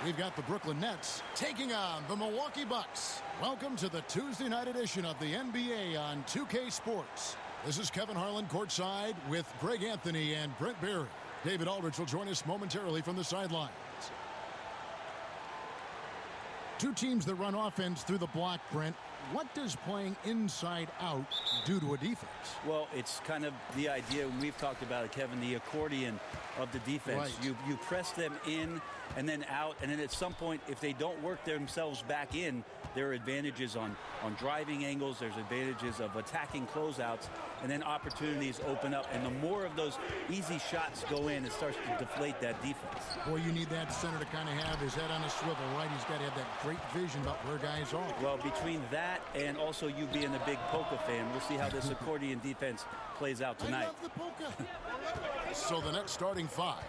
We've got the Brooklyn Nets taking on the Milwaukee Bucks. Welcome to the Tuesday night edition of the NBA on 2K Sports. This is Kevin Harlan courtside with Greg Anthony and Brent Barry. David Aldridge will join us momentarily from the sidelines. Two teams that run offense through the block, Brent. What does playing inside out do to a defense? Well, it's kind of the idea, and we've talked about it, Kevin, the accordion of the defense. Right. You press them in and then out, and then at some point, if they don't work themselves back in, there are advantages on driving angles, there's advantages of attacking closeouts, and then opportunities open up. And the more of those easy shots go in, it starts to deflate that defense. Boy, you need that center to kind of have his head on a swivel, right? He's got to have that great vision about where guys are. Well, between that and also you being a big Polka fan, we'll see how this accordion defense plays out tonight. I love the Polka. So the next starting five.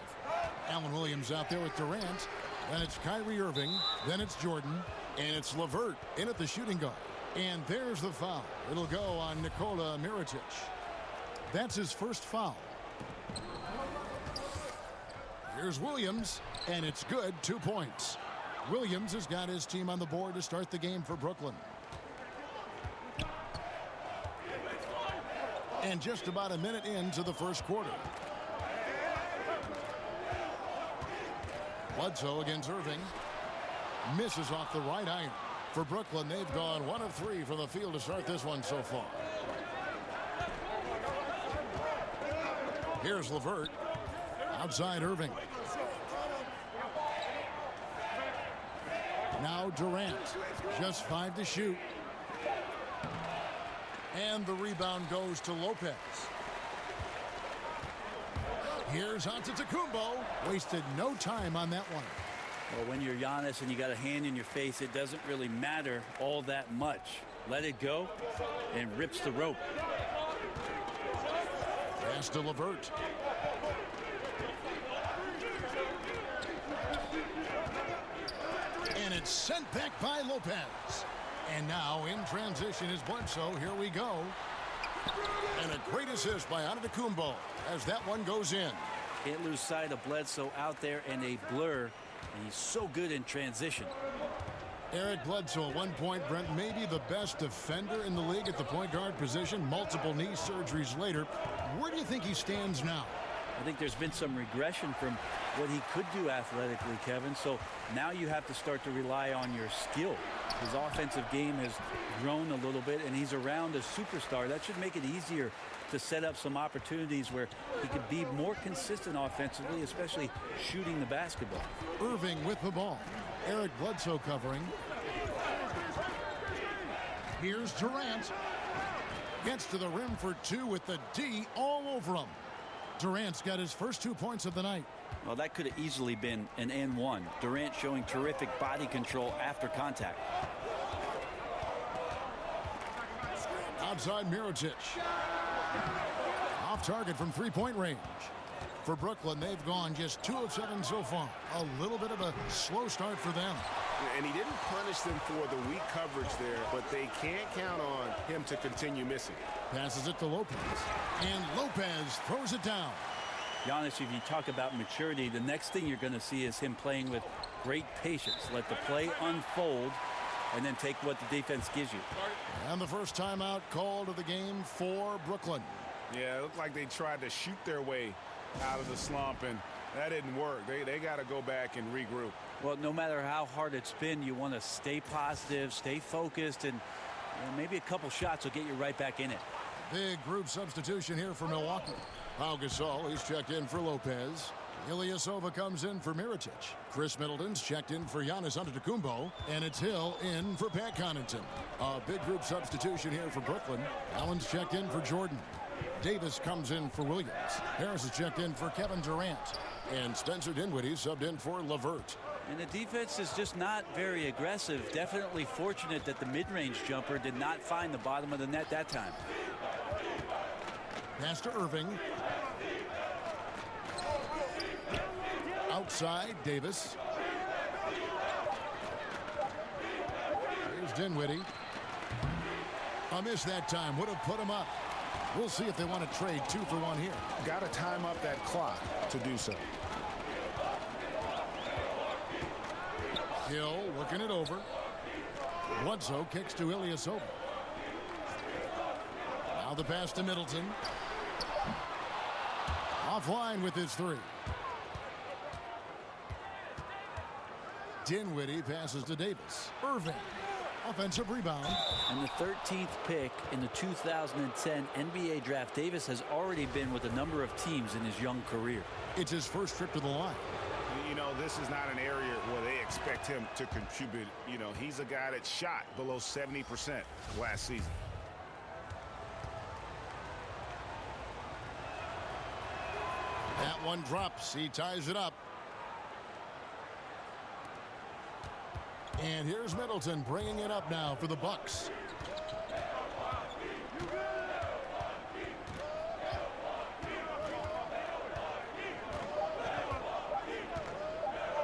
Allen Williams out there with Durant. Then it's Kyrie Irving. Then it's Jordan. And it's LeVert in at the shooting guard. And there's the foul. It'll go on Nikola Mirotic. That's his first foul. Here's Williams, and it's good. 2 points. Williams has got his team on the board to start the game for Brooklyn. And just about a minute into the first quarter. Bledsoe against Irving. Misses off the right iron. For Brooklyn, they've gone 1 of 3 from the field to start this one so far. Here's LeVert. Outside Irving. Now Durant. Just 5 to shoot. And the rebound goes to Lopez. Here's Antetokounmpo. Wasted no time on that one. Well, when you're Giannis and you got a hand in your face, it doesn't really matter all that much. Let it go and rips the rope. Pass to LeVert. And it's sent back by Lopez. And now in transition is Bledsoe. Here we go. And a great assist by Antetokounmpo as that one goes in. Can't lose sight of Bledsoe out there in a blur. And he's so good in transition. Eric Bledsoe at one point, Brent, maybe the best defender in the league at the point guard position. Multiple knee surgeries later. Where do you think he stands now? I think there's been some regression from what he could do athletically, Kevin. So now you have to start to rely on your skill. His offensive game has grown a little bit, and he's around a superstar. That should make it easier to set up some opportunities where he could be more consistent offensively, especially shooting the basketball. Irving with the ball. Eric Bledsoe covering. Here's Durant. Gets to the rim for 2 with the D all over him. Durant's got his first 2 points of the night. Well, that could have easily been an N1. Durant showing terrific body control after contact. Outside Mirotic. Off target from three-point range. For Brooklyn, they've gone just 2 of 7 so far. A little bit of a slow start for them. And he didn't punish them for the weak coverage there, but they can't count on him to continue missing. Passes it to Lopez. And Lopez throws it down. Giannis, if you talk about maturity, the next thing you're going to see is him playing with great patience. Let the play unfold and then take what the defense gives you. And the first timeout called of the game for Brooklyn. Yeah, it looked like they tried to shoot their way out of the slump, and that didn't work. They got to go back and regroup. Well, no matter how hard it's been, you want to stay positive, stay focused, and maybe a couple shots will get you right back in it. Big group substitution here for Milwaukee. Pau Gasol, he's checked in for Lopez. Ilyasova comes in for Mirotic. Chris Middleton's checked in for Giannis Antetokounmpo. And it's Hill in for Pat Connaughton. A big group substitution here for Brooklyn. Allen's checked in for Jordan. Davis comes in for Williams. Harris is checked in for Kevin Durant. And Spencer Dinwiddie subbed in for LeVert. And the defense is just not very aggressive. Definitely fortunate that the mid-range jumper did not find the bottom of the net that time. Pass to Irving. Outside, Davis. Here's Dinwiddie. A miss that time. Would have put him up. We'll see if they want to trade 2 for 1 here. Got to time up that clock to do so. Working it over. Bledsoe kicks to Ilyasova. Now the pass to Middleton. Offline with his three. Dinwiddie passes to Davis. Irving. Offensive rebound. And the 13th pick in the 2010 NBA draft, Davis has already been with a number of teams in his young career. It's his first trip to the line. You know, this is not an area where they expect him to contribute. You know, he's a guy that shot below 70% last season. That one drops. He ties it up. And here's Middleton bringing it up now for the Bucks.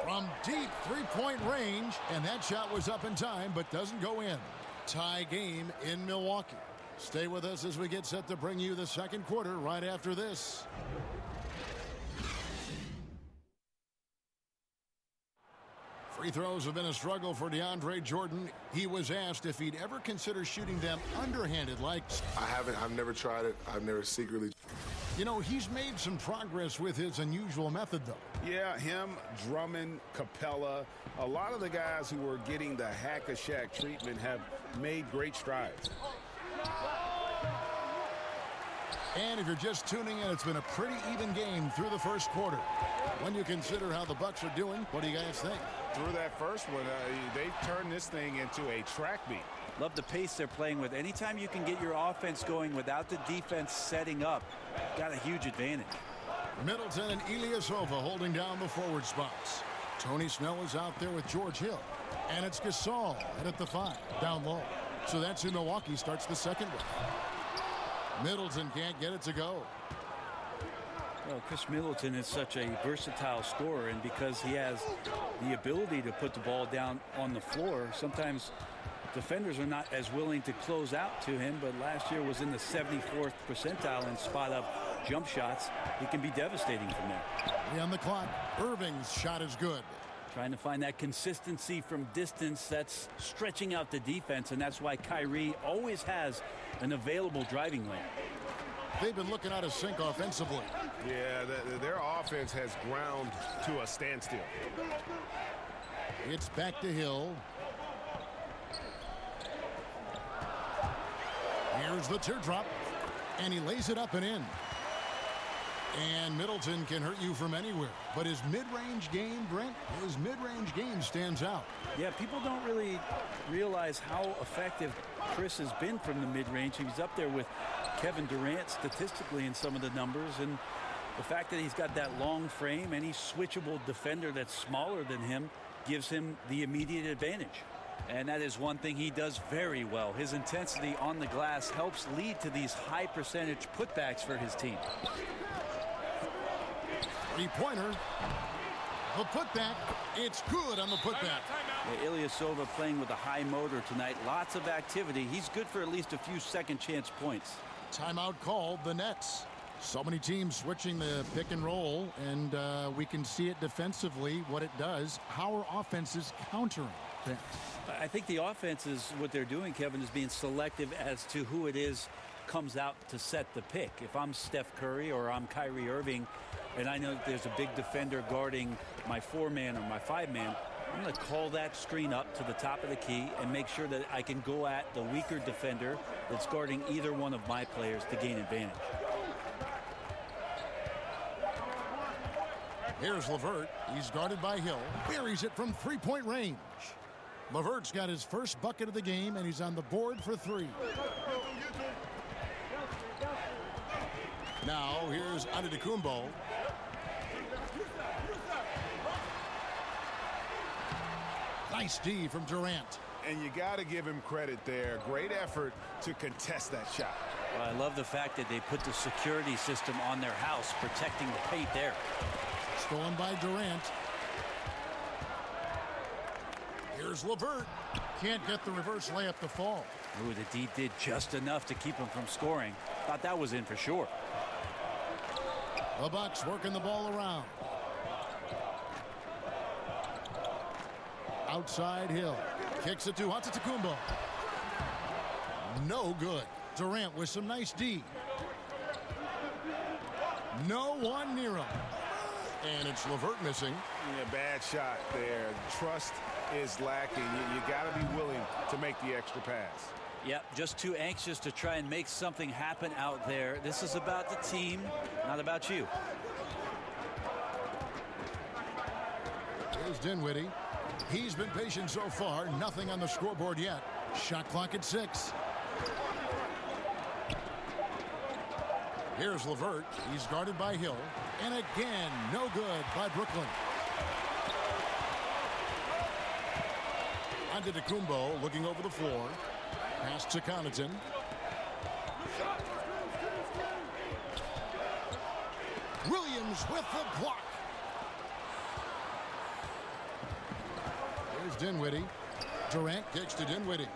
From deep three-point range, and that shot was up in time but doesn't go in. Tie game in Milwaukee. Stay with us as we get set to bring you the second quarter right after this. Free throws have been a struggle for DeAndre Jordan. He was asked if he'd ever consider shooting them underhanded like... I haven't. I've never tried it. I've never secretly... You know, he's made some progress with his unusual method, though. Yeah, him, Drummond, Capella, a lot of the guys who were getting the hack-a-shack treatment have made great strides. And if you're just tuning in, it's been a pretty even game through the first quarter. When you consider how the Bucks are doing, what do you guys think? Through that first one, they've turned this thing into a track meet. Love the pace they're playing with. Anytime you can get your offense going without the defense setting up, got a huge advantage. Middleton and Ilyasova holding down the forward spots. Tony Snell is out there with George Hill. And it's Gasol at the 5, down low. So that's who Milwaukee starts the second with. Middleton can't get it to go. Well, Chris Middleton is such a versatile scorer, and because he has the ability to put the ball down on the floor, sometimes defenders are not as willing to close out to him, but last year was in the 74th percentile in spot-up jump shots. He can be devastating from there. On the clock, Irving's shot is good. Trying to find that consistency from distance that's stretching out the defense, and that's why Kyrie always has an available driving lane. They've been looking out of sync offensively. Yeah, their offense has ground to a standstill. It's back to Hill. Here's the teardrop, and he lays it up and in. And Middleton can hurt you from anywhere. But his mid-range game, Brent, his mid-range game stands out. Yeah, people don't really realize how effective Chris has been from the mid-range. He's up there with Kevin Durant statistically in some of the numbers. And the fact that he's got that long frame, any switchable defender that's smaller than him gives him the immediate advantage. And that is one thing he does very well. His intensity on the glass helps lead to these high percentage putbacks for his team. Three-pointer. The putback. It's good on the putback. Yeah, Ilyasova playing with a high motor tonight. Lots of activity. He's good for at least a few second chance points. Timeout called the Nets. So many teams switching the pick and roll, and we can see it defensively, what it does. How are offenses countering that? I think the offense is what they're doing, Kevin, is being selective as to who it is comes out to set the pick. If I'm Steph Curry or I'm Kyrie Irving, and I know that there's a big defender guarding my 4-man or my 5-man, I'm going to call that screen up to the top of the key and make sure that I can go at the weaker defender that's guarding either one of my players to gain advantage. Here's LeVert. He's guarded by Hill. Buries it from three-point range. LeVert's got his first bucket of the game, and he's on the board for 3. Now, here's Antetokounmpo. Nice D from Durant. And you got to give him credit there. Great effort to contest that shot. Well, I love the fact that they put the security system on their house, protecting the paint there. Stolen by Durant. Here's LeVert. Can't get the reverse layup to fall. Ooh, the D did just enough to keep him from scoring. Thought that was in for sure. The Bucks working the ball around. outside Hill. Kicks it to Antetokounmpo. No good. Durant with some nice D. No one near him. And it's LeVert missing. Yeah, bad shot there. Trust is lacking. You got to be willing to make the extra pass. Yep, just too anxious to try and make something happen out there. This is about the team, not about you. Here's Dinwiddie. He's been patient so far. Nothing on the scoreboard yet. Shot clock at 6. Here's LeVert. He's guarded by Hill. And again, no good by Brooklyn. Antetokounmpo looking over the floor. Pass to Connaughton. Williams with the block. Here's Dinwiddie. Durant kicks to Dinwiddie.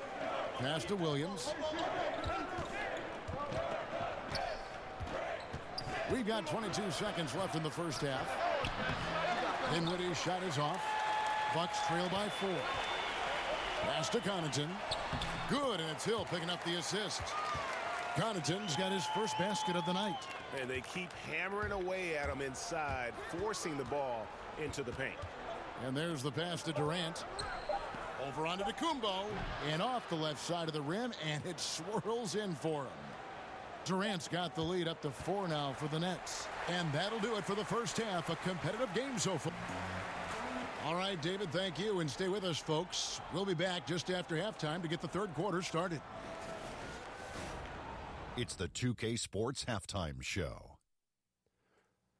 Pass to Williams. We've got 22 seconds left in the first half. Dinwiddie's shot is off. Bucks trail by 4. Pass to Connaughton. Good, and it's Hill picking up the assist. Connaughton's got his first basket of the night. And they keep hammering away at him inside, forcing the ball into the paint. And there's the pass to Durant. Over onto Antetokounmpo. And off the left side of the rim, and it swirls in for him. Durant's got the lead up to 4 now for the Nets. And that'll do it for the first half. A competitive game so far. All right, David, thank you. And stay with us, folks. We'll be back just after halftime to get the third quarter started. It's the 2K Sports Halftime Show.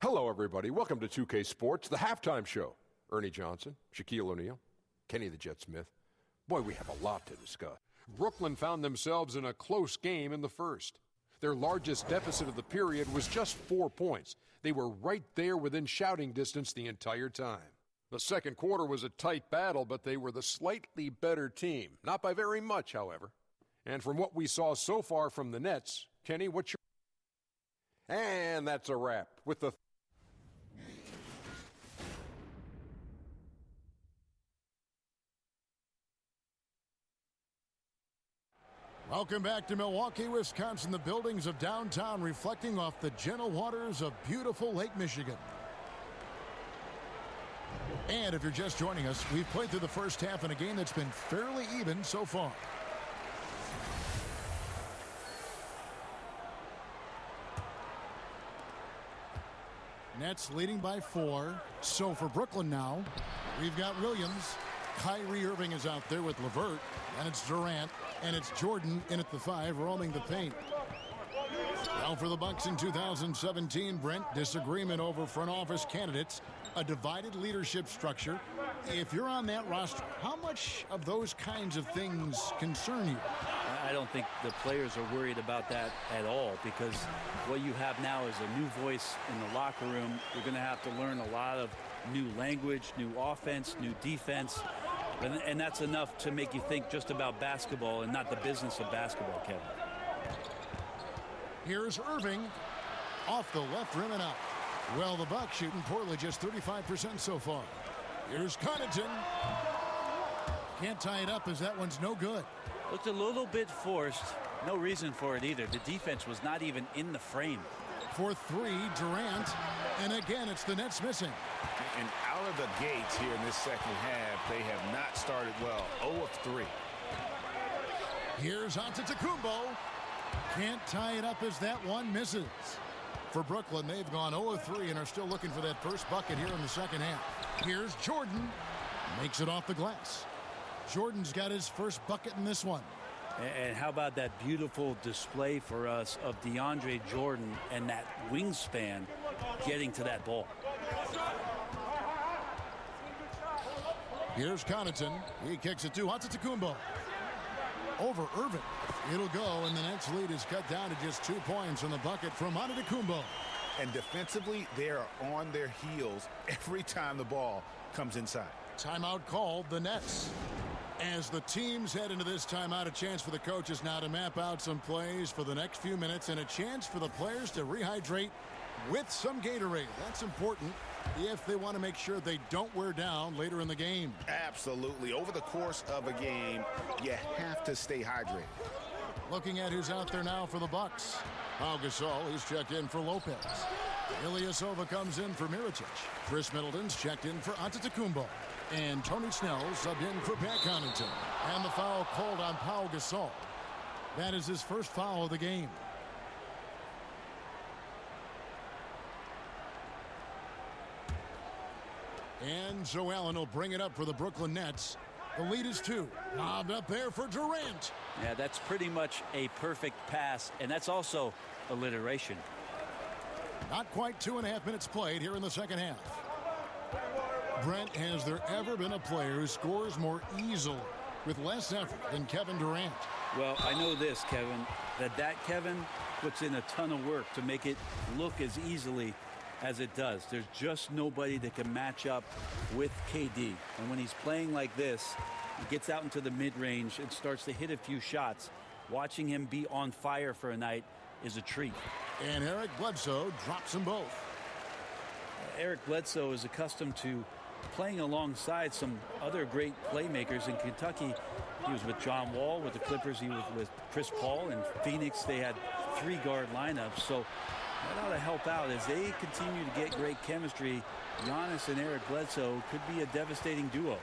Hello, everybody. Welcome to 2K Sports, the halftime show. Ernie Johnson, Shaquille O'Neal, Kenny the Jet Smith. Boy, we have a lot to discuss. Brooklyn found themselves in a close game in the first. Their largest deficit of the period was just 4 points. They were right there within shouting distance the entire time. The second quarter was a tight battle, but they were the slightly better team. Not by very much, however. And from what we saw so far from the Nets, Kenny, what's your... And that's a wrap with the... Welcome back to Milwaukee, Wisconsin. The buildings of downtown reflecting off the gentle waters of beautiful Lake Michigan. And if you're just joining us, we've played through the first half in a game that's been fairly even so far. Nets leading by 4. So for Brooklyn now, we've got Williams. Kyrie Irving is out there with LeVert. And it's Durant. And it's Jordan in at the 5, roaming the paint. Now for the Bucks in 2017, Brent, disagreement over front office candidates, a divided leadership structure. If you're on that roster, how much of those kinds of things concern you? I don't think the players are worried about that at all, because what you have now is a new voice in the locker room. You're going to have to learn a lot of new language, new offense, new defense. And that's enough to make you think just about basketball and not the business of basketball, Kevin. Here's Irving off the left rim and out. Well, the Bucks shooting poorly, just 35% so far. Here's Connaughton. Can't tie it up as that one's no good. Looked a little bit forced. No reason for it either. The defense was not even in the frame. For 3, Durant. And again, it's the Nets missing. And out of the gates here in this second half, they have not started well. 0 of 3. Here's Antetokounmpo. Can't tie it up as that one misses. For Brooklyn, they've gone 0 of 3 and are still looking for that first bucket here in the second half. Here's Jordan. Makes it off the glass. Jordan's got his first bucket in this one. And how about that beautiful display for us of DeAndre Jordan and that wingspan getting to that ball. Here's Connaughton. He kicks it to Antetokounmpo. Over Irving. It'll go, and the Nets lead is cut down to just 2 points on the bucket from Antetokounmpo. And defensively, they are on their heels every time the ball comes inside. Timeout called, the Nets. As the teams head into this timeout, a chance for the coaches now to map out some plays for the next few minutes and a chance for the players to rehydrate with some Gatorade. That's important if they want to make sure they don't wear down later in the game. Absolutely. Over the course of a game, you have to stay hydrated. Looking at who's out there now for the Bucks. Pau Gasol, he's checked in for Lopez. Ilyasova comes in for Mirotic. Chris Middleton's checked in for Antetokounmpo. And Tony Snell subbed in for Pat Connaughton. And the foul called on Pau Gasol. That is his first foul of the game. And Joe Allen will bring it up for the Brooklyn Nets. The lead is 2. Lobbed up there for Durant. Yeah, that's pretty much a perfect pass, and that's also alliteration. Not quite 2.5 minutes played here in the second half. Brent, has there ever been a player who scores more easily with less effort than Kevin Durant? Well, I know this, Kevin, that Kevin puts in a ton of work to make it look as easily as it does. There's just nobody that can match up with KD. And when he's playing like this, he gets out into the mid-range and starts to hit a few shots. Watching him be on fire for a night is a treat. And Eric Bledsoe drops them both. Eric Bledsoe is accustomed to playing alongside some other great playmakers in Kentucky. He was with John Wall. With the Clippers, he was with Chris Paul. In Phoenix, they had 3-guard lineups. So that ought to help out as they continue to get great chemistry. Giannis and Eric Bledsoe could be a devastating duo.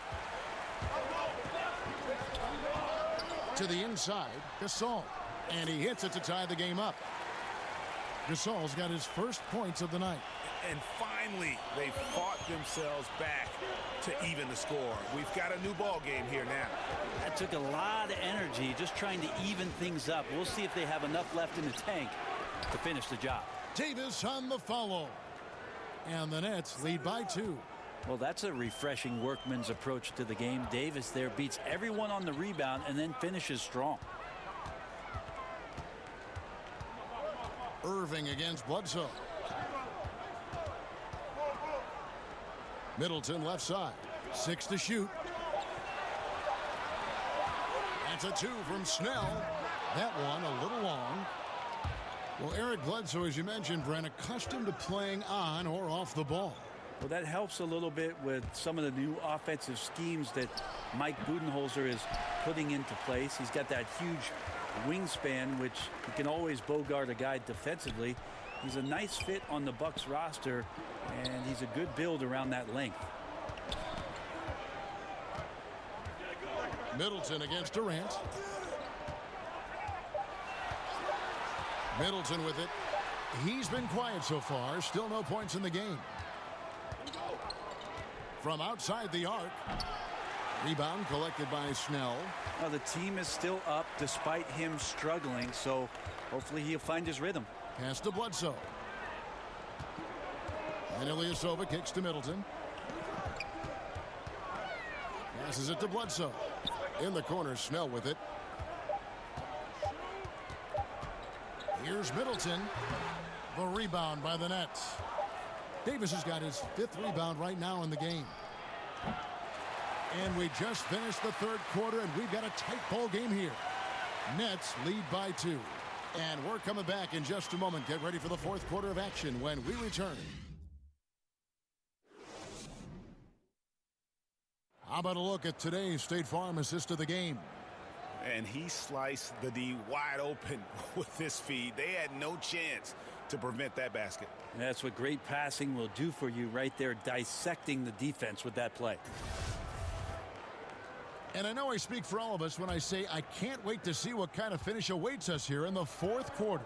To the inside, Gasol. And he hits it to tie the game up. Gasol's got his first points of the night. And finally, they fought themselves back to even the score. We've got a new ball game here now. That took a lot of energy just trying to even things up. We'll see if they have enough left in the tank to finish the job. Davis on the follow. And the Nets lead by 2. Well, that's a refreshing workman's approach to the game. Davis there beats everyone on the rebound and then finishes strong. Irving against Bledsoe. Middleton left side. 6 to shoot. That's a 2 from Snell. That one a little long. Well, Eric Bledsoe, as you mentioned, Brent, accustomed to playing on or off the ball. Well, that helps a little bit with some of the new offensive schemes that Mike Budenholzer is putting into place. He's got that huge wingspan, which he can always bogart a guy defensively. He's a nice fit on the Bucks roster, and he's a good build around that length. Middleton against Durant. Middleton with it. He's been quiet so far. Still no points in the game. From outside the arc. Rebound collected by Snell. Well, the team is still up despite him struggling, so hopefully he'll find his rhythm. Pass to Bledsoe. And Ilyasova kicks to Middleton. Passes it to Bledsoe. In the corner, Snell with it. Here's Middleton. The rebound by the Nets. Davis has got his 5th rebound right now in the game. And we just finished the 3rd quarter, and we've got a tight ball game here. Nets lead by 2. And we're coming back in just a moment. Get ready for the 4th quarter of action when we return. How about a look at today's State Farm assist of the game? And he sliced the D wide open with this feed. They had no chance to prevent that basket. That's what great passing will do for you right there, dissecting the defense with that play. And I know I speak for all of us when I say I can't wait to see what kind of finish awaits us here in the 4th quarter.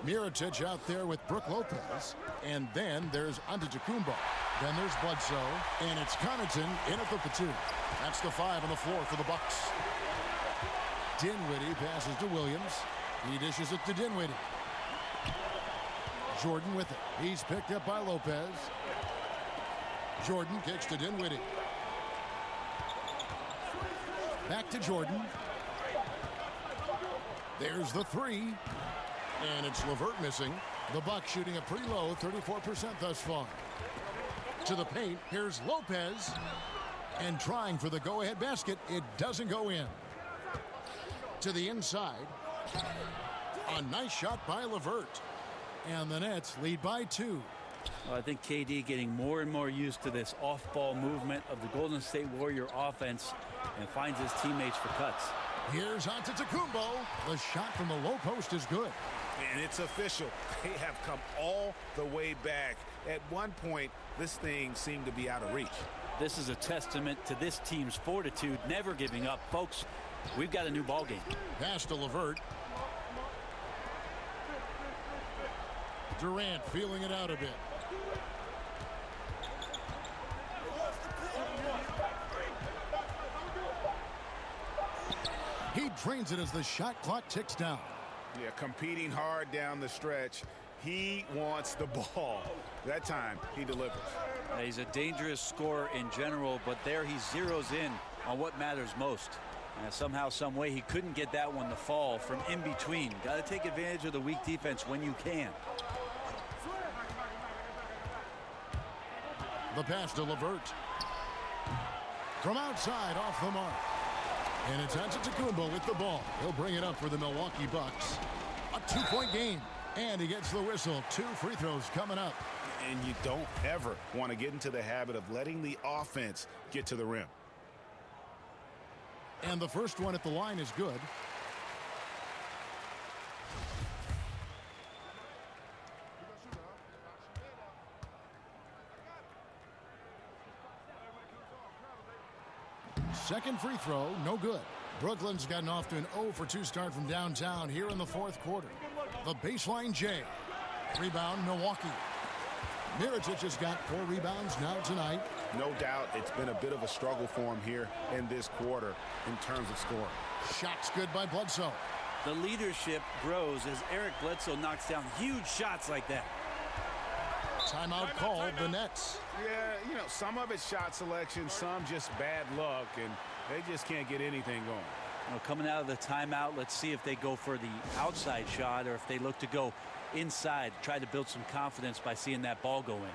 Mirotic out there with Brook Lopez. And then there's Antetokounmpo. Then there's Bledsoe. And it's Connaughton in at the 2. That's the 5 on the floor for the Bucks. Dinwiddie passes to Williams. He dishes it to Dinwiddie. Jordan with it. He's picked up by Lopez. Jordan kicks to Dinwiddie. Back to Jordan. There's the 3. And it's LeVert missing. The Bucks shooting a pretty low 34% thus far. To the paint. Here's Lopez. And trying for the go-ahead basket. It doesn't go in. To the inside. A nice shot by LeVert. And the Nets lead by 2. Well, I think KD getting more and more used to this off-ball movement of the Golden State Warrior offense and finds his teammates for cuts. Here's Antetokounmpo. The shot from the low post is good. And it's official. They have come all the way back. At one point, this thing seemed to be out of reach. This is a testament to this team's fortitude, never giving up. Folks, we've got a new ball game. Pass to LeVert. Durant feeling it out a bit. He drains it as the shot clock ticks down. Yeah, competing hard down the stretch. He wants the ball. That time, he delivers. He's a dangerous scorer in general, but there he zeroes in on what matters most. Somehow, some way, he couldn't get that one to fall from in between. Got to take advantage of the weak defense when you can. The pass to LeVert. From outside, off the mark. And it's Antetokounmpo with the ball. He'll bring it up for the Milwaukee Bucks. A 2-point game. And he gets the whistle. 2 free throws coming up. And you don't ever want to get into the habit of letting the offense get to the rim. And the first one at the line is good. Second free throw, no good. Brooklyn's gotten off to an 0-for-2 start from downtown here in the fourth quarter. The baseline J. Rebound, Milwaukee. Mirotic has got 4 rebounds now tonight. No doubt it's been a bit of a struggle for him here in this quarter in terms of scoring. Shots good by Bledsoe. The leadership grows as Eric Bledsoe knocks down huge shots like that. Timeout called, the Nets. Yeah, you know, some of it's shot selection, some just bad luck, and they just can't get anything going. Well, coming out of the timeout, let's see if they go for the outside shot or if they look to go inside, try to build some confidence by seeing that ball go in.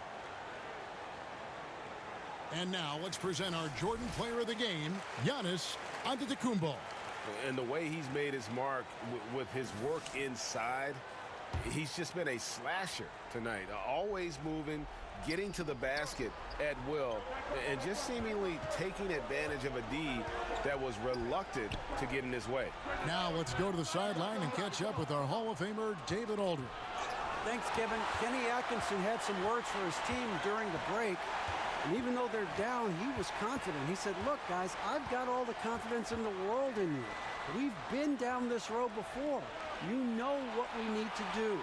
And now let's present our Jordan Player of the Game, Giannis Antetokounmpo. And the way he's made his mark with his work inside, he's just been a slasher tonight. Always moving, getting to the basket at will, and just seemingly taking advantage of a D that was reluctant to get in his way. Now let's go to the sideline and catch up with our Hall of Famer, David Aldridge. Thanks, Kevin. Kenny Atkinson had some words for his team during the break. And even though they're down, he was confident. He said, look, guys, I've got all the confidence in the world in you. We've been down this road before. You know what we need to do.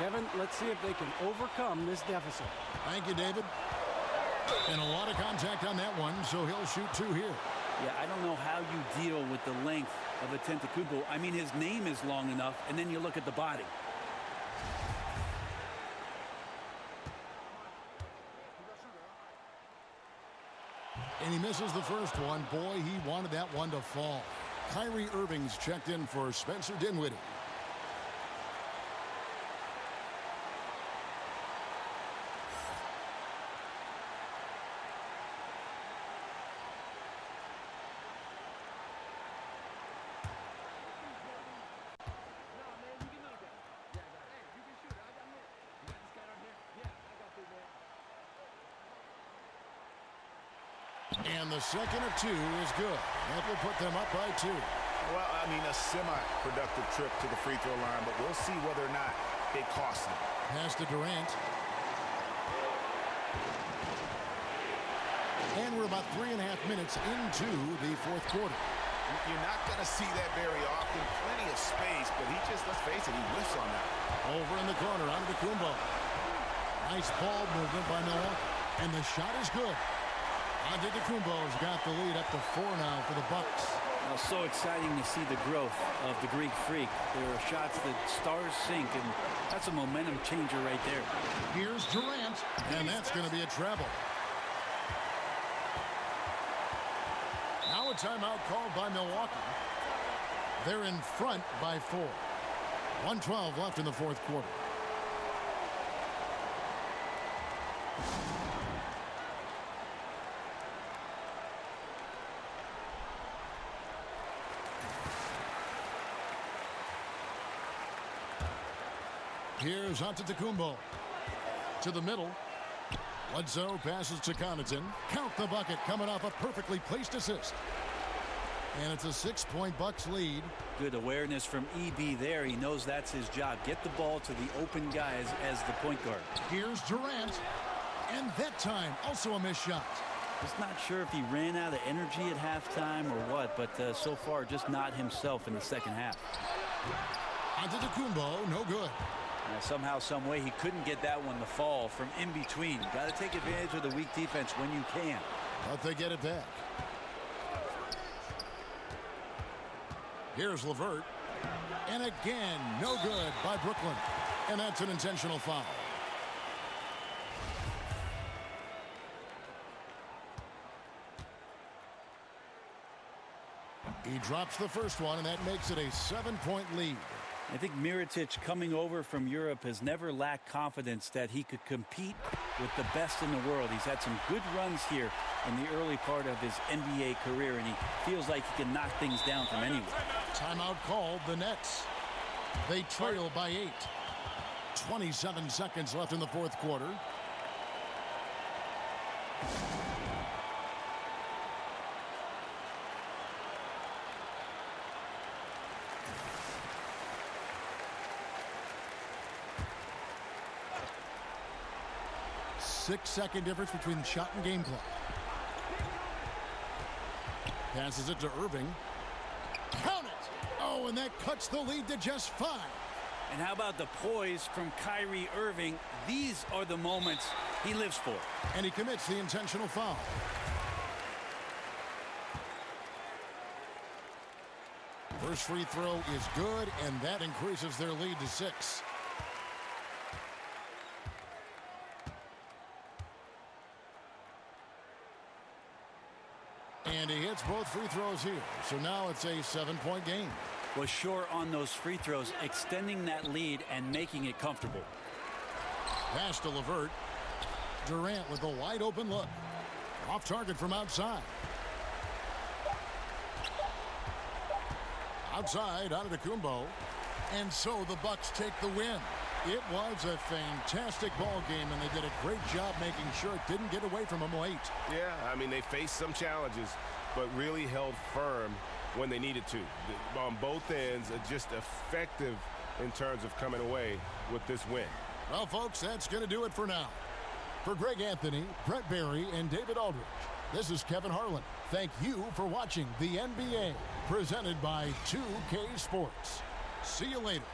Kevin, let's see if they can overcome this deficit. Thank you, David. And a lot of contact on that one, so he'll shoot 2 here. Yeah, I don't know how you deal with the length of Antetokounmpo. I mean, his name is long enough, and then you look at the body. And he misses the first one. Boy, he wanted that one to fall. Kyrie Irving's checked in for Spencer Dinwiddie. And the second of 2 is good. That will put them up by 2. Well, I mean, a semi-productive trip to the free throw line, but we'll see whether or not it costs them. Pass to Durant. And we're about 3.5 minutes into the fourth quarter. You're not going to see that very often. Plenty of space, but he just, let's face it, he whiffs on that. Over in the corner, Antetokounmpo. Nice ball movement by Milwaukee. And the shot is good. Antetokounmpo's got the lead up to 4 now for the Bucks. Well, so exciting to see the growth of the Greek Freak. There are shots that stars sink, and that's a momentum changer right there. Here's Durant, and that's going to be a treble. Now a timeout called by Milwaukee. They're in front by 4. 1:12 left in the fourth quarter. Here's Antetokounmpo. to the middle. Bledsoe passes to Connaughton. Count the bucket coming off a perfectly placed assist. And it's a 6-point Bucks lead. Good awareness from EB there. He knows that's his job. Get the ball to the open guys as the point guard. Here's Durant. And that time, also a missed shot. Just not sure if he ran out of energy at halftime or what, but so far just not himself in the second half. Antetokounmpo, no good. Somehow, some way, he couldn't get that one to fall from in between. Got to take advantage of the weak defense when you can. But they get it back. Here's LeVert. And again, no good by Brooklyn. And that's an intentional foul. He drops the first one, and that makes it a 7-point lead. I think Mirotic, coming over from Europe, has never lacked confidence that he could compete with the best in the world. He's had some good runs here in the early part of his NBA career, and he feels like he can knock things down from anywhere. Timeout called, the Nets. They trail by 8. 27 seconds left in the fourth quarter. Six-second difference between the shot and game clock. Passes it to Irving. Count it! Oh, and that cuts the lead to just 5. And how about the poise from Kyrie Irving? These are the moments he lives for. And he commits the intentional foul. First free throw is good, and that increases their lead to 6. And he hits both free throws here. So now it's a 7-point game. Was sure on those free throws, extending that lead and making it comfortable. Pass to LeVert. Durant with a wide open look. Off target from outside. Outside, Antetokounmpo. And so the Bucks take the win. It was a fantastic ball game, and they did a great job making sure it didn't get away from them late. Yeah, I mean, they faced some challenges, but really held firm when they needed to. On both ends, just effective in terms of coming away with this win. Well, folks, that's going to do it for now. For Greg Anthony, Brett Barry, and David Aldridge, this is Kevin Harlan. Thank you for watching the NBA, presented by 2K Sports. See you later.